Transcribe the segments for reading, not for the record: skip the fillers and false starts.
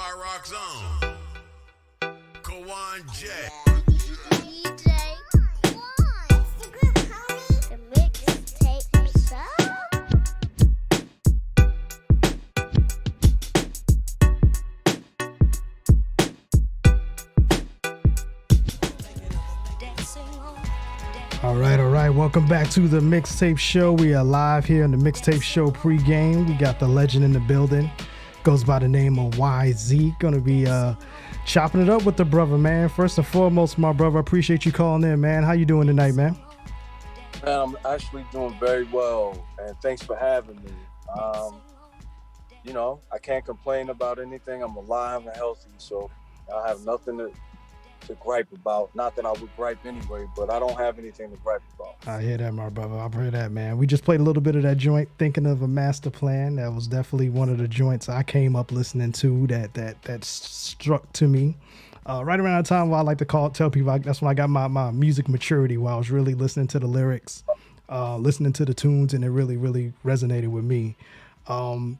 Hard Rock Zone. Kawan J. DJ One. The mixtape show. All right. Welcome back to the Mixtape Show. We are live here in the Mixtape Show pregame. We got the legend in the building. Goes by the name of YZ. Gonna be chopping it up with the brother, man. First and foremost, my brother, appreciate you calling in, man. How you doing tonight, man? Man, I'm actually doing very well, and thanks for having me. I can't complain about anything. I'm alive and healthy, so I have nothing to gripe about. Not that I would gripe anyway, but I don't have anything to gripe about. I hear that, my brother. I hear that, man. We just played a little bit of that joint, Thinking of a Master Plan. That was definitely one of the joints I came up listening to that struck to me. Right around the time where I like to tell people that's when I got my music maturity, where I was really listening to the lyrics, listening to the tunes, and it really, really resonated with me.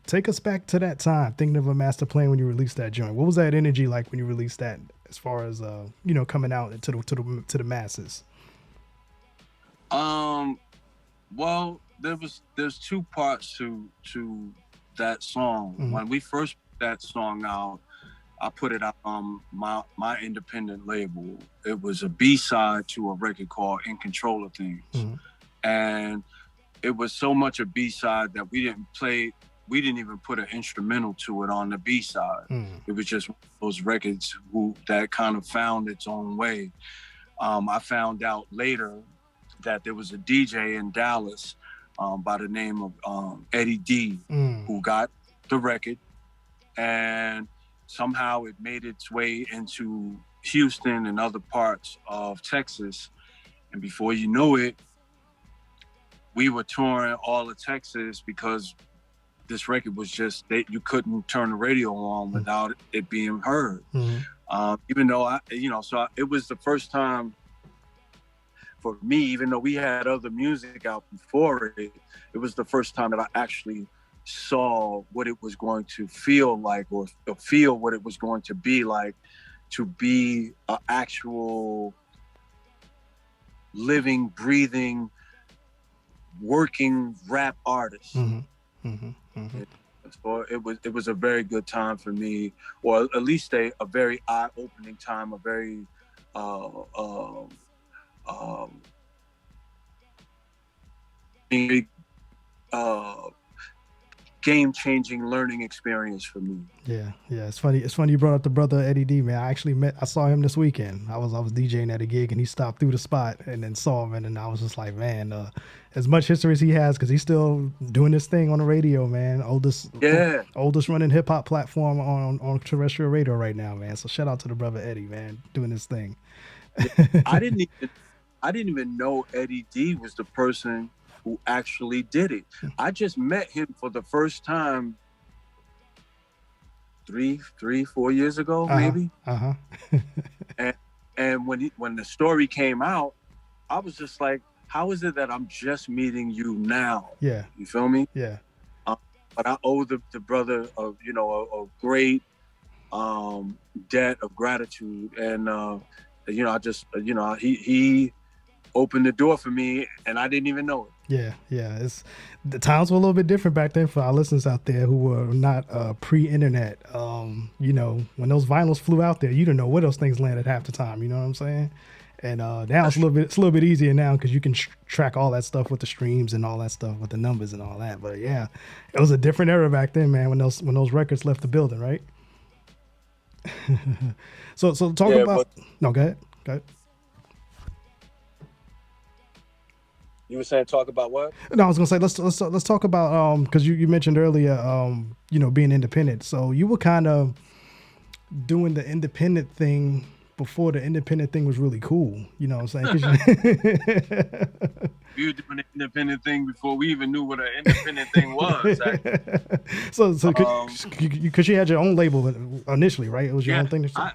Take us back to that time, Thinking of a Master Plan, when you released that joint. What was that energy like when you released that, as far as coming out to the masses? Well, there's two parts to that song. Mm-hmm. When we first put that song out, I put it out on my independent label. It was a B-side to a record called In Control of Things. Mm-hmm. And it was so much a B-side that we didn't even put an instrumental to it on the B-side. It was just those records that kind of found its own way. I found out later that there was a DJ in Dallas by the name of Eddie D, who got the record, and somehow it made its way into Houston and other parts of Texas. And before you know it, we were touring all of Texas because this record was just, you couldn't turn the radio on without it being heard. Mm-hmm. Even though it was the first time for me, even though we had other music out before it, it was the first time that I actually saw what it was going to feel like, or feel what it was going to be like to be an actual living, breathing, working rap artist. Mm-hmm. Mm-hmm. Mm-hmm. So it was a very good time for me, or at least a very eye-opening time, a very game-changing learning experience for me. Yeah. It's funny you brought up the brother Eddie D, man. I saw him this weekend. I was DJing at a gig, and he stopped through the spot and then saw him, and I was just like, man, as much history as he has, because he's still doing this thing on the radio, man. Oldest running hip hop platform on terrestrial radio right now, man. So shout out to the brother Eddie, man, doing this thing. I didn't even know Eddie D was the person who actually did it. I just met him for the first time 4 years ago, maybe. And when the story came out, I was just like, how is it that I'm just meeting you now? Yeah. You feel me? Yeah. But I owe the brother a great debt of gratitude. And he opened the door for me, and I didn't even know it. Yeah. The times were a little bit different back then for our listeners out there who were not pre-internet. When those vinyls flew out there, you didn't know where those things landed half the time. You know what I'm saying? And now it's a little bit easier now because you can track all that stuff with the streams and all that stuff with the numbers and all that. But yeah, it was a different era back then, man. When those records left the building, right? So talk about. No, go ahead. You were saying talk about what? No, I was gonna say let's talk about because you mentioned earlier being independent. So you were kind of doing the independent thing before the independent thing was really cool. You know what I'm saying? We were doing the independent thing before we even knew what an independent thing was. So because you had your own label initially, right? It was your own thing. I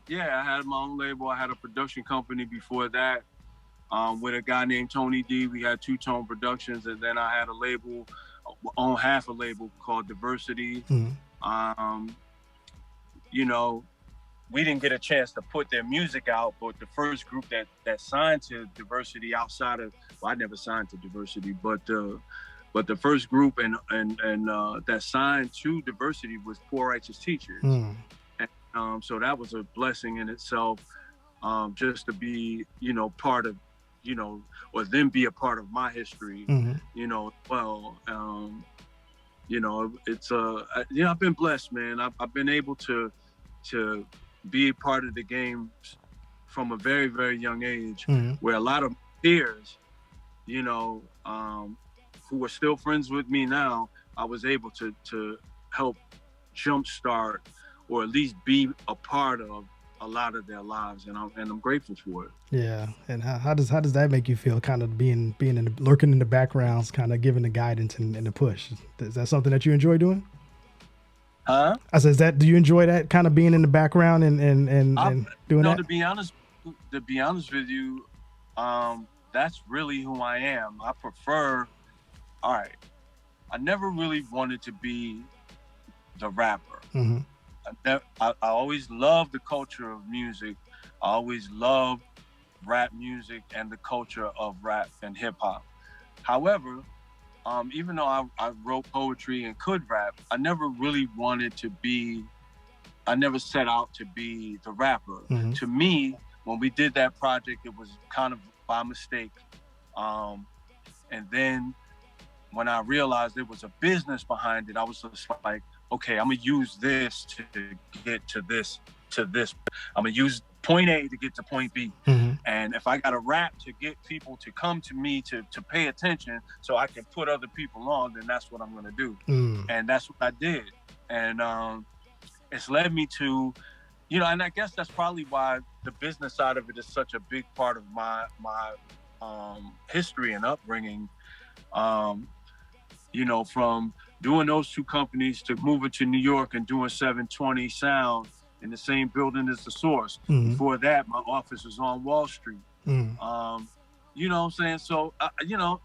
had my own label. I had a production company before that. With a guy named Tony D. We had Two Tone Productions, and then I had a label, on half a label called Diversity. Mm-hmm. you know, we didn't get a chance to put their music out, but the first group that signed to Diversity outside of, well, I never signed to Diversity, but the first group and that signed to Diversity was Poor Righteous Teachers. And, so that was a blessing in itself, just to be, you know, part of, you know, or them be a part of my history, you know, well, you know, it's you know, I've been blessed, man. I've been able to be a part of the game from a very, very young age, where a lot of peers, you know, who are still friends with me now, I was able to help jumpstart or at least be a part of a lot of their lives, and I'm grateful for it. Yeah, and how does that make you feel? Kind of being lurking in the backgrounds, kind of giving the guidance and the push. Is that something that you enjoy doing? Huh? I said, do you enjoy that kind of being in the background and doing that? To be honest with you, that's really who I am. I prefer. All right, I never really wanted to be the rapper. I always loved the culture of music. I always loved rap music and the culture of rap and hip hop. However, even though I wrote poetry and could rap, I never really wanted to be, I never set out to be the rapper. To me, when we did that project, it was kind of by mistake. And then when I realized there was a business behind it, I was just like, okay, I'm gonna use this to get to this. I'm gonna use point A to get to point B. And if I gotta rap to get people to come to me to pay attention so I can put other people on, then that's what I'm gonna do. And that's what I did. And it's led me to, you know, and I guess that's probably why the business side of it is such a big part of my history and upbringing. You know, from doing those two companies to moving to New York and doing 720 Sound in the same building as The Source. Before that, my office was on Wall Street. You know what I'm saying? So, you know,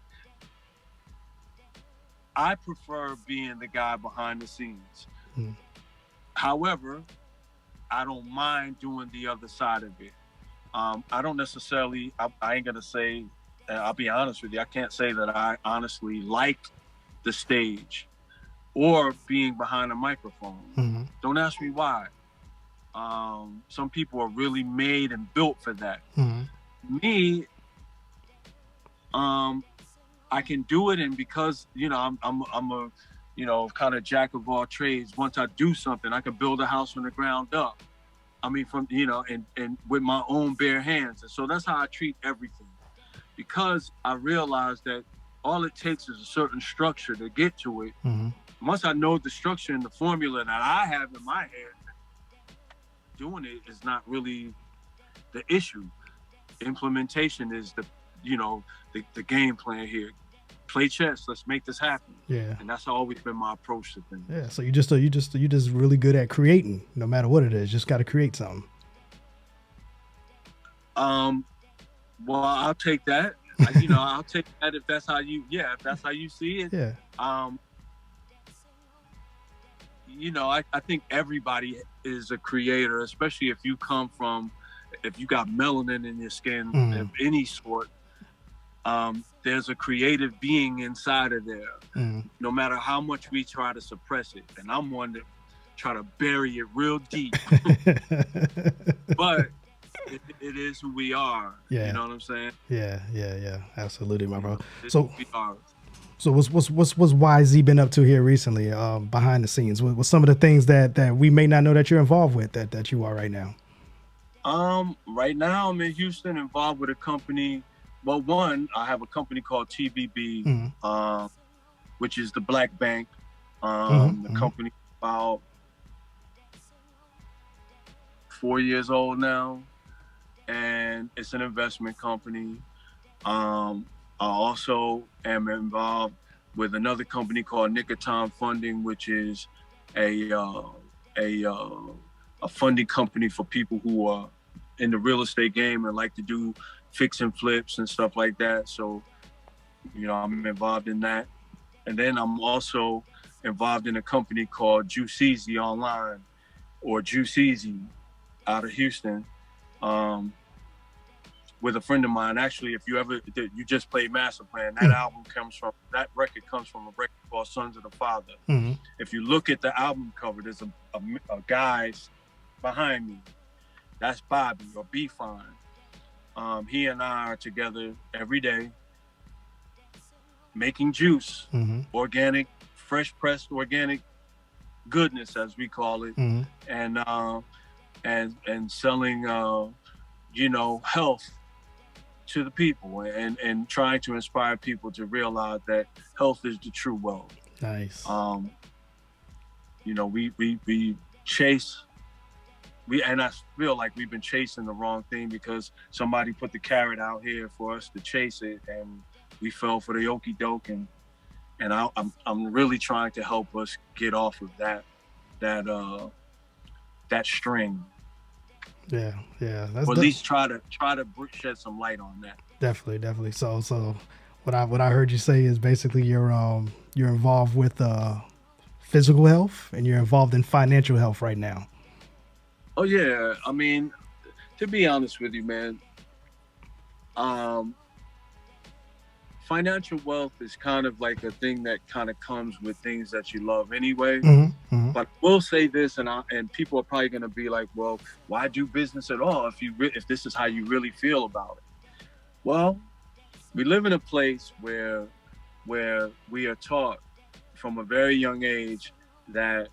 I prefer being the guy behind the scenes. However, I don't mind doing the other side of it. I don't necessarily, I ain't gonna say, I'll be honest with you, I can't say that I honestly like the stage or being behind a microphone. Don't ask me why. Some people are really made and built for that. Me, I can do it, and because, you know, I'm a, you know, kind of jack of all trades. Once I do something, I can build a house from the ground up. I mean, from, you know, and with my own bare hands. And so that's how I treat everything, because I realized that all it takes is a certain structure to get to it. Once I know the structure and the formula that I have in my head, doing it is not really the issue. Implementation is the, you know, the game plan here. Play chess. Let's make this happen. Yeah. And that's always been my approach to things. Yeah. So you just really good at creating, no matter what it is. Just got to create something. Well, I'll take that. You know, I'll take that if that's how you see it. Yeah. You know, I think everybody is a creator, especially if you got melanin in your skin of any sort. There's a creative being inside of there, no matter how much we try to suppress it. And I'm one that try to bury it real deep. But it is who we are. Yeah. You know what I'm saying? Yeah. Absolutely, my bro. So what's YZ been up to here recently, behind the scenes? What's some of the things that we may not know that you're involved with that you are right now? Right now I'm in Houston, involved with a company. Well, one, I have a company called TBB, which is the Black Bank. The company about 4 years old now, and it's an investment company. I also am involved with another company called Nicoton Funding, which is a funding company for people who are in the real estate game and like to do fix and flips and stuff like that. So, you know, I'm involved in that. And then I'm also involved in a company called Juice Easy Online, or Juice Easy out of Houston, with a friend of mine. Actually, if you just played Master Plan, that record comes from a record called Sons of the Father. Mm-hmm. If you look at the album cover, there's a guy behind me. That's Bobby, or B-Fine. He and I are together every day making juice, mm-hmm. organic, fresh pressed organic goodness, as we call it, mm-hmm. and selling health to the people, and trying to inspire people to realize that health is the true wealth. Nice. We chase, and I feel like we've been chasing the wrong thing, because somebody put the carrot out here for us to chase it, and we fell for the okie doke, and I'm really trying to help us get off of that string. Yeah. Or at least try to shed some light on that. Definitely. So what I heard you say is basically you're involved with physical health, and you're involved in financial health right now. Oh yeah, I mean, to be honest with you, man, financial wealth is kind of like a thing that kind of comes with things that you love anyway. Mm-hmm, mm-hmm. But we'll say this, and people are probably going to be like, well, why do business at all if this is how you really feel about it? Well, we live in a place where we are taught from a very young age that,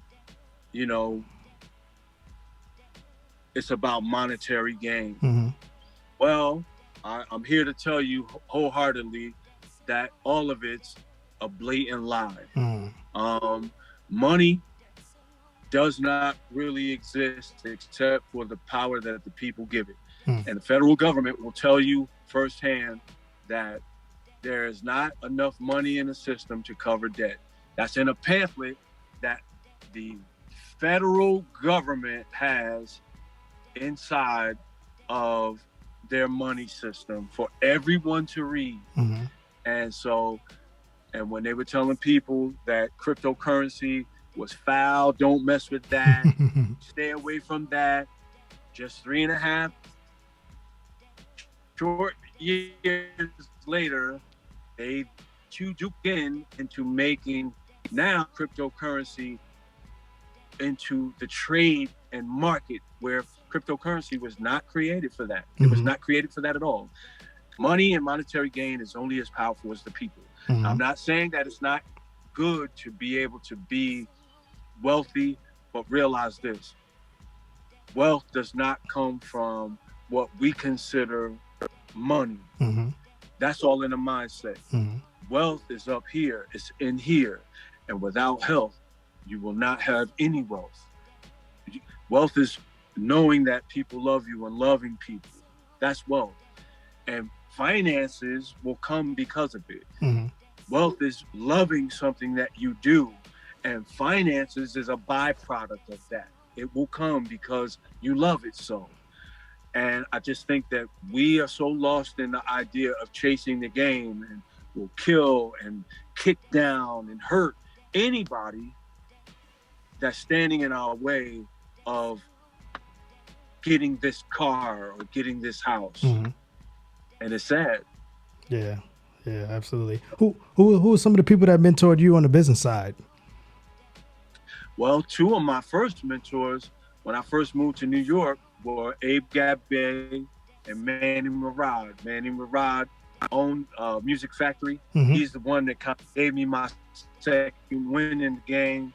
it's about monetary gain. Mm-hmm. Well, I'm here to tell you wholeheartedly that all of it's a blatant lie. Mm. Money does not really exist except for the power that the people give it. Mm. And the federal government will tell you firsthand that there is not enough money in the system to cover debt. That's in a pamphlet that the federal government has inside of their money system for everyone to read. Mm-hmm. And when they were telling people that cryptocurrency was foul, don't mess with that, stay away from that, just 3.5 short years later, they juke into making now cryptocurrency into the trade and market, where cryptocurrency was not created for that. It was not created for that at all. Money and monetary gain is only as powerful as the people. Mm-hmm. I'm not saying that it's not good to be able to be wealthy, but realize this: wealth does not come from what we consider money. Mm-hmm. That's all in the mindset. Mm-hmm. Wealth is up here, it's in here. And without health, you will not have any wealth. Wealth is knowing that people love you and loving people. That's wealth. And finances will come because of it. Mm-hmm. Wealth is loving something that you do, and finances is a byproduct of that. It will come because you love it so. And I just think that we are so lost in the idea of chasing the game, and will kill and kick down and hurt anybody that's standing in our way of getting this car or getting this house. Mm-hmm. And it's sad. Yeah, absolutely. Who are some of the people that mentored you on the business side? Well, two of my first mentors when I first moved to New York were Abe Gabay and Manny Murad. Manny Murad owned Music Factory. Mm-hmm. He's the one that kind of gave me my second win in the game.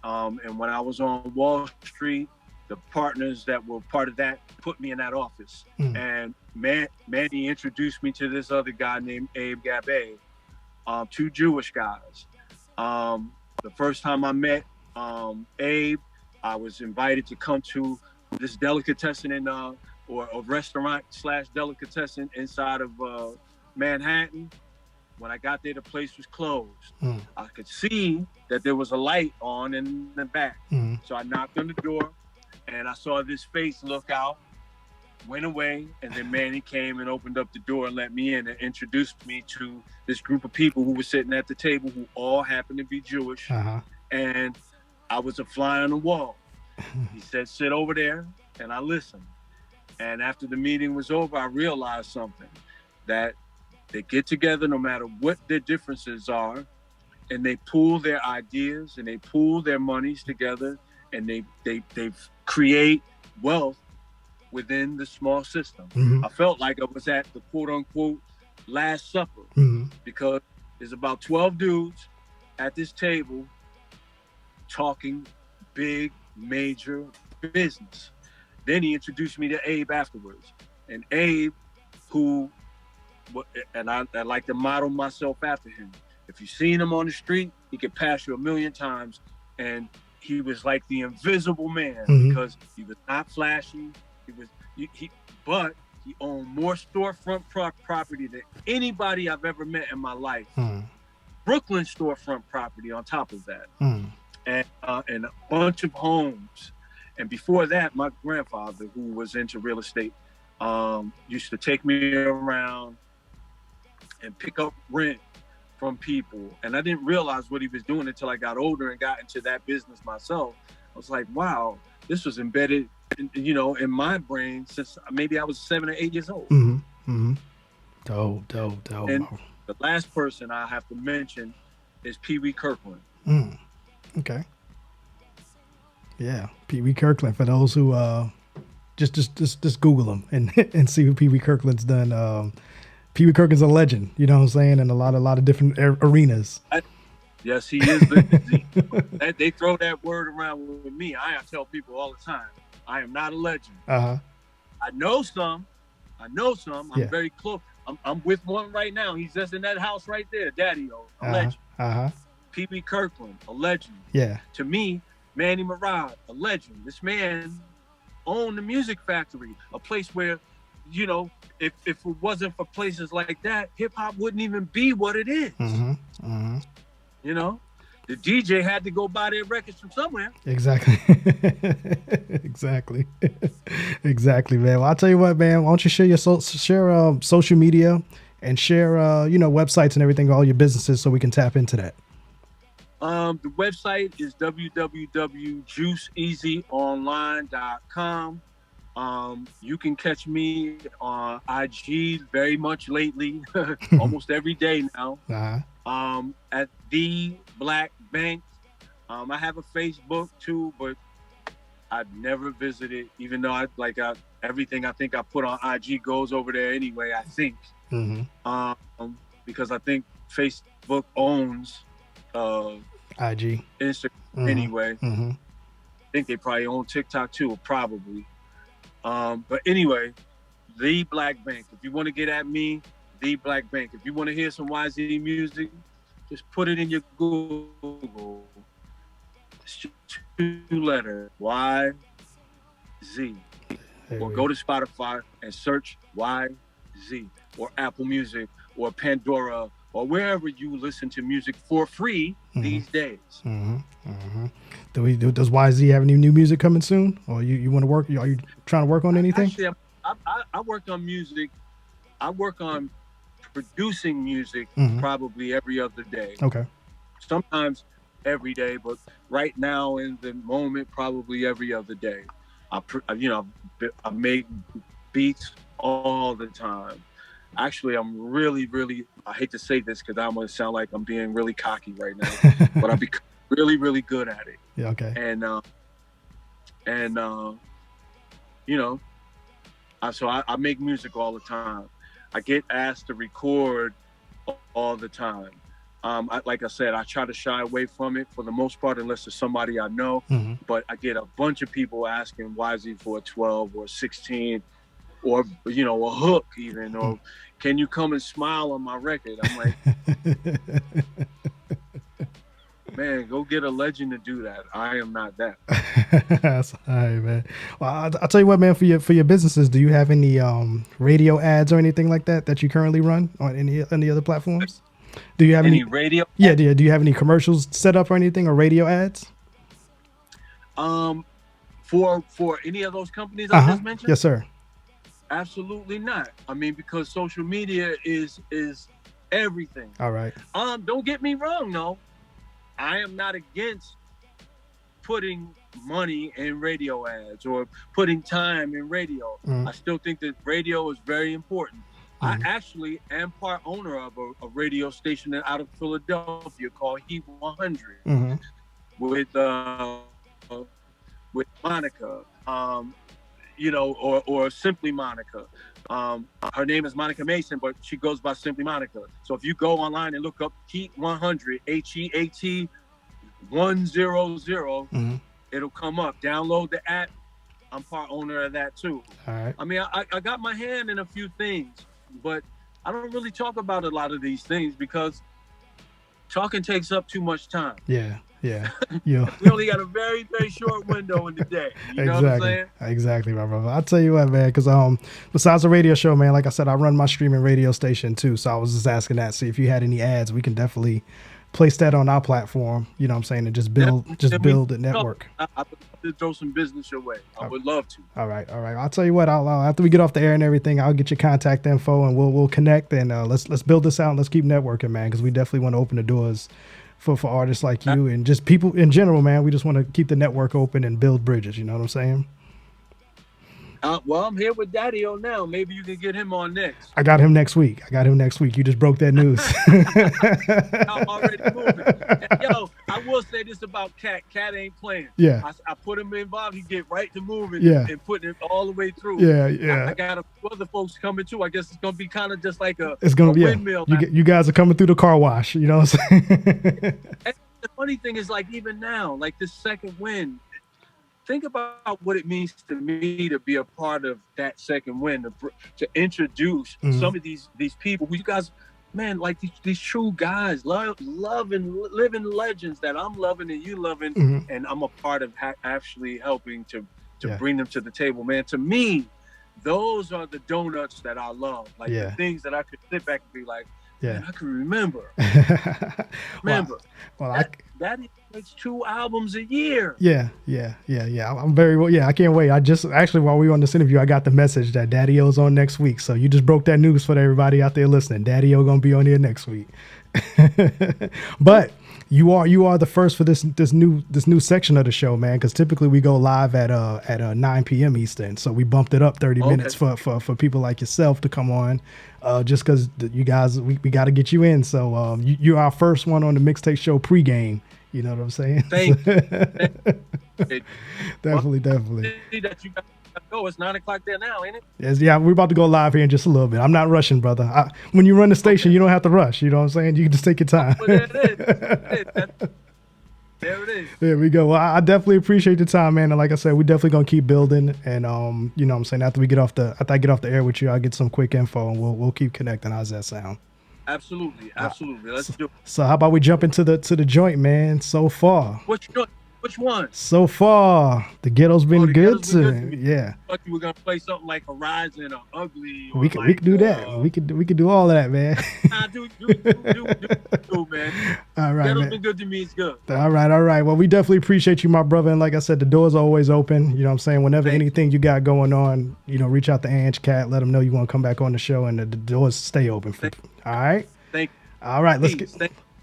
And when I was on Wall Street, the partners that were part of that put me in that office. Mm. And Manny introduced me to this other guy named Abe Gabay, two Jewish guys. The first time I met Abe, I was invited to come to this delicatessen or a restaurant / delicatessen inside of Manhattan. When I got there, the place was closed. Mm. I could see that there was a light on in the back. Mm. So I knocked on the door, and I saw this face look out, went away, and then Manny came and opened up the door and let me in and introduced me to this group of people who were sitting at the table who all happened to be Jewish. Uh-huh. And I was a fly on the wall. He said, sit over there, and I listened. And after the meeting was over, I realized something, that they get together no matter what their differences are, and they pool their ideas and they pool their monies together, and they create wealth within the small system. Mm-hmm. I felt like I was at the quote unquote Last Supper, Mm-hmm. because there's about 12 dudes at this table talking big, major business. Then he introduced me to Abe afterwards. And Abe, and I like to model myself after him. If you've seen him on the street, he could pass you 1,000,000 times. And he was like the invisible man, Mhm. because he was not flashy. But he owned more storefront property than anybody I've ever met in my life. Mm. Brooklyn storefront property on top of that. Mm. And a bunch of homes. And before that, my grandfather, who was into real estate, used to take me around and pick up rent from people. And I didn't realize what he was doing until I got older and got into that business myself. I was like, wow, this was embedded in my brain since maybe I was 7 or 8 years old. Mm-hmm. Mm-hmm. Dope. And the last person I have to mention is Pee Wee Kirkland. Mm. Okay. Yeah, Pee Wee Kirkland. For those who just Google him and see what Pee Wee Kirkland's done. Pee Wee Kirkland's a legend, you know what I'm saying, in a lot of different arenas. Yes, he is. They throw that word around with me. I tell people all the time, I am not a legend. Uh-huh. I know some. I'm Yeah. very close. I'm with one right now. He's just in that house right there, Daddy-O, a legend. Uh-huh. Pee Wee Kirkland, a legend. Yeah. To me, Manny Murad, a legend. This man owned the Music Factory, a place where, if it wasn't for places like that, hip hop wouldn't even be what it is. Mm-hmm. Mm-hmm. The DJ had to go buy their records from somewhere. Exactly. Exactly, man. Well, I'll tell you what, man. Why don't you share your social media and share, websites and everything, all your businesses, so we can tap into that. The website is www.juiceeasyonline.com. You can catch me on IG very much lately, almost every day now. Uh-huh. At The Black Bank. I have a Facebook too, but I've never visited, even though everything I think I put on IG goes over there anyway, I think. Mm-hmm. Because I think Facebook owns IG, Instagram anyway. Mm-hmm. I think they probably own TikTok too, probably. But anyway, The Black Bank. If you want to get at me, The Black Bank. If you want to hear some YZ music, just put it in your Google. It's just 2-letter YZ. Or go to Spotify and search YZ, or Apple Music, or Pandora, or wherever you listen to music for free these days. Mm-hmm. Mm-hmm. Does YZ have any new music coming soon? Or you want to work? Are you trying to work on anything? Actually, I work on music. I work on producing music probably every other day. Okay. Sometimes every day, but right now in the moment, probably every other day. I make beats all the time. Actually, I'm really, really, I hate to say this because I'm going to sound like I'm being really cocky right now, but I've become really, really good at it. Yeah, okay. So I make music all the time. I get asked to record all the time. Like I said, I try to shy away from it for the most part, unless it's somebody I know. Mm-hmm. But I get a bunch of people asking YZ for a 12 or 16, or a hook even, or can you come and smile on my record? I'm like, man, go get a legend to do that. I am not that. That's all right, man. Well, I'll tell you what, man. For your businesses, do you have any radio ads or anything like that you currently run on any other platforms? Do you have any radio? Yeah. Do you have any commercials set up or anything, or radio ads? For any of those companies I just mentioned? Yes, sir. Absolutely not. I mean, because social media is everything. All right. Don't get me wrong, though. I am not against putting money in radio ads or putting time in radio. I still think that radio is very important. I actually am part owner of a radio station out of Philadelphia called Heat 100 with Monica, or simply Monica. Her name is Monica Mason, but she goes by simply Monica. So if you go online and look up Heat 100, HEAT 100, it'll come up. Download the app. I'm part owner of that too. All right. I mean, I got my hand in a few things, but I don't really talk about a lot of these things because talking takes up too much time. Yeah. We only got a very, very short window in the day. You know what I'm saying? Exactly, my brother. I'll tell you what, man, because besides the radio show, man, like I said, I run my streaming radio station too. So I was just asking that. See if you had any ads, we can definitely place that on our platform. You know what I'm saying? And just build the network. I would love to throw some business your way. I would love to. All right. I'll tell you what. After we get off the air and everything, I'll get your contact info and we'll connect and let's build this out. And let's keep networking, man, because we definitely want to open the doors for artists like you and just people in general, man. We just want to keep the network open and build bridges. You know what I'm saying? Well, I'm here with Daddy-O now. Maybe you can get him on next. I got him next week. You just broke that news. I'm already moving. And, yo, I will say this about Cat. Cat ain't playing. Yeah. I put him involved. He get right to moving and putting it all the way through. Yeah. I got other folks coming too. I guess it's going to be kind of just like a windmill. You guys are coming through the car wash. You know what I'm saying? And the funny thing is, like, even now, like this second win, think about what it means to me to be a part of that second win, to introduce some of these people who you guys, man, like these true guys, loving, living legends that I'm loving and you loving, and I'm a part of actually helping to bring them to the table, man. To me, those are the donuts that I love, like the things that I could sit back and be like, man, I can remember. That makes 2 albums a year. Yeah. I'm very well. Yeah, I can't wait. I just actually, while we were on this interview, I got the message that Daddy-O's on next week. So you just broke that news for everybody out there listening. Daddy-O gonna be on here next week. But you are the first for this new section of the show, man. Because typically we go live at 9 p.m. Eastern. So we bumped it up 30 minutes for people like yourself to come on. Just because you guys, we got to get you in. So you're our first one on the Mixtape Show pregame. You know what I'm saying? Thank you. Definitely. That you got to go. It's 9 o'clock there now, ain't it? Yes, yeah, we're about to go live here in just a little bit. I'm not rushing, brother. When you run the station, you don't have to rush. You know what I'm saying? You can just take your time. Well, there it is. There it is. There we go. Well, I definitely appreciate the time, man. And like I said, we're definitely gonna keep building. And you know what I'm saying, after I get off the air with you, I'll get some quick info and we'll keep connecting. How's that sound? Absolutely. Let's do it. So how about we jump into the joint, man? So far. Which one? So far, the ghetto's been good to me. Yeah. I thought you were gonna play something like Horizon or Ugly. Or we could do that. We could do all of that, man. Do, man. All right, Ghetto's man. been good to me. It's good. All right. Well, we definitely appreciate you, my brother. And like I said, the door's always open. You know what I'm saying? Whenever anything you got going on, you know, reach out to Ange Cat. Let them know you want to come back on the show, and the doors stay open. All right? Thank you. All right,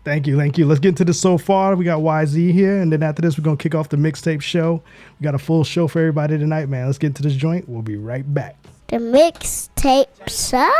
Thank you. Let's get into this so far. We got YZ here, and then after this, we're going to kick off the Mixtape Show. We got a full show for everybody tonight, man. Let's get into this joint. We'll be right back. The Mixtape Show?